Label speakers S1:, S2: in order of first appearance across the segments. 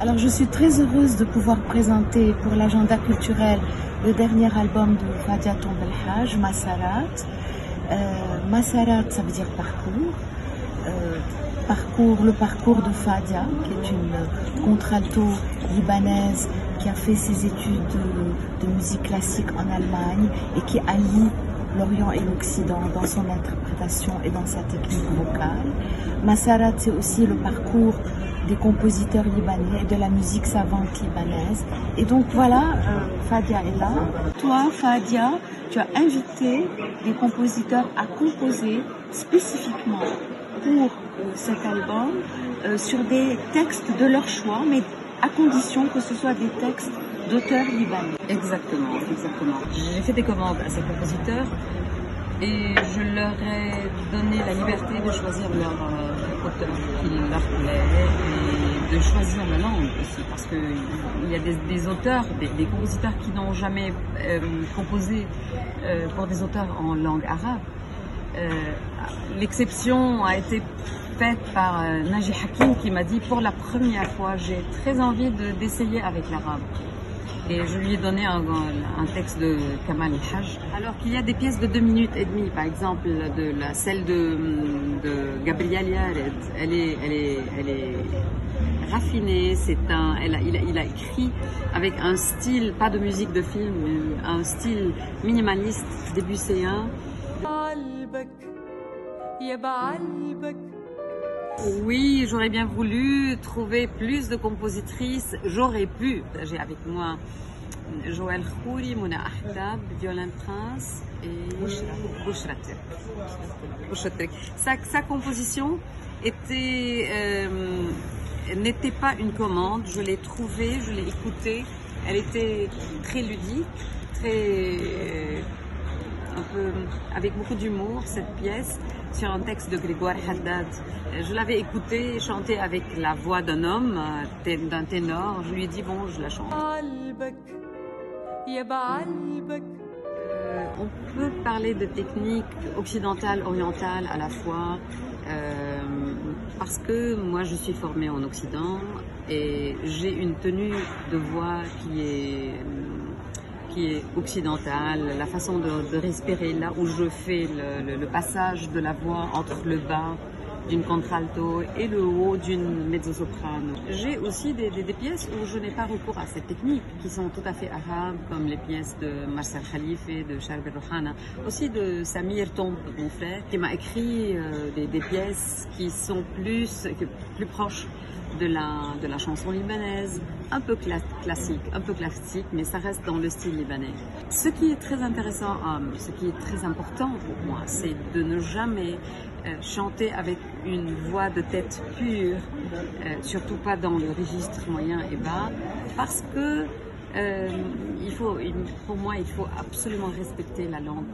S1: Alors je suis très heureuse de pouvoir présenter pour l'agenda culturel le dernier album de Fadia Tomb El Haj, Masarat. Masarat, ça veut dire parcours. Le parcours de Fadia, qui est une contralto libanaise qui a fait ses études de musique classique en Allemagne et qui allie l'Orient et l'Occident dans son interprétation et dans sa technique vocale. Masarat, c'est aussi le parcours des compositeurs libanais et de la musique savante libanaise. Et donc voilà, Fadia est là. Toi, Fadia, tu as invité des compositeurs à composer spécifiquement pour cet album sur des textes de leur choix, mais à condition que ce soit des textes d'auteurs libanais.
S2: Exactement, exactement. J'ai fait des commandes à ces compositeurs et je leur ai donné la liberté de choisir leur auteur qui leur plaît et de choisir la langue aussi, parce qu'il y a des auteurs, des compositeurs qui n'ont jamais composé pour des auteurs en langue arabe. L'exception a été faite par Naji Hakim qui m'a dit pour la première fois j'ai très envie d'essayer avec l'arabe. Et je lui ai donné un texte de Kamal El-Haj. Alors qu'il y a des pièces de 2 minutes et demie, par exemple celle de Gabriel Yared, elle est raffinée. Il a écrit avec un style, pas de musique de film, mais un style minimaliste débusséen. Oui, j'aurais bien voulu trouver plus de compositrices. J'aurais pu. J'ai avec moi Joël Khouri, Mouna Ahtab, Violin Prince et Bouchra Turk. Sa composition n'était pas une commande. Je l'ai trouvée, je l'ai écoutée. Elle était très ludique, un peu avec beaucoup d'humour, cette pièce, sur un texte de Grégoire Haddad. Je l'avais écoutée chanter avec la voix d'un homme, d'un ténor. Je lui ai dit bon, je la chante. On peut parler de technique occidentale, orientale à la fois, parce que moi je suis formée en Occident et j'ai une tenue de voix qui est occidentale, la façon de respirer, là où je fais le passage de la voix entre le bas d'une contralto et le haut d'une mezzo-soprano. J'ai aussi des pièces où je n'ai pas recours à cette technique, qui sont tout à fait arabes, comme les pièces de Marcel Khalife, de Charles Rouhana, aussi de Samir Tomb, mon frère, qui m'a écrit des pièces qui sont plus proches de la chanson libanaise, un peu classique, mais ça reste dans le style libanais. Ce qui est très intéressant, ce qui est très important pour moi, c'est de ne jamais chanter avec une voix de tête pure, surtout pas dans le registre moyen et bas, parce que pour moi, il faut absolument respecter la langue,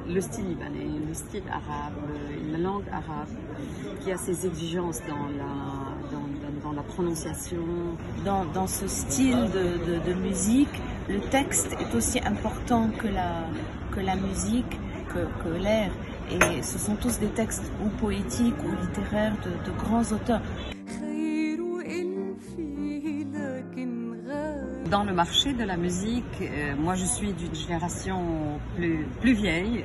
S2: le style libanais, le style arabe, la langue arabe, qui a ses exigences dans la prononciation.
S1: Dans ce style de musique, le texte est aussi important que la musique, que l'air. Et ce sont tous des textes ou poétiques ou littéraires de grands auteurs.
S2: Dans le marché de la musique, moi je suis d'une génération plus vieille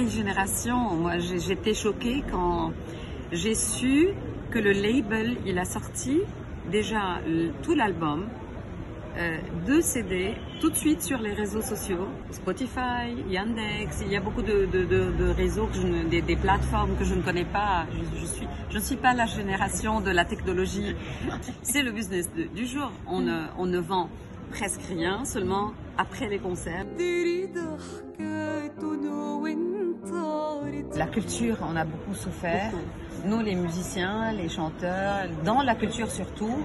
S2: génération. Moi j'étais choquée quand j'ai su que le label, il a sorti déjà tout l'album, 2 CD, tout de suite sur les réseaux sociaux, Spotify, Yandex, il y a beaucoup de réseaux, des plateformes que je ne connais pas. Je ne suis pas la génération de la technologie. C'est le business du jour. On ne vend presque rien, seulement après les concerts. La culture, on a beaucoup souffert. Nous, les musiciens, les chanteurs, dans la culture surtout,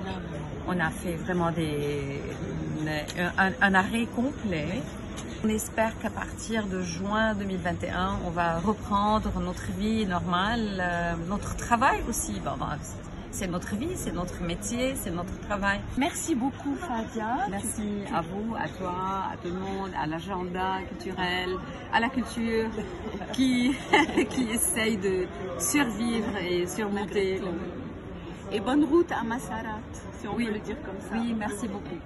S2: on a fait vraiment un arrêt complet. On espère qu'à partir de juin 2021, on va reprendre notre vie normale, notre travail aussi. C'est notre vie, c'est notre métier, c'est notre travail.
S1: Merci beaucoup, Fadia.
S2: Merci à vous, à toi, à tout le monde, à l'agenda culturel, à la culture qui essaye de survivre et surmonter
S3: Et bonne route à Massarat, si on peut le dire comme ça.
S2: Oui, merci beaucoup.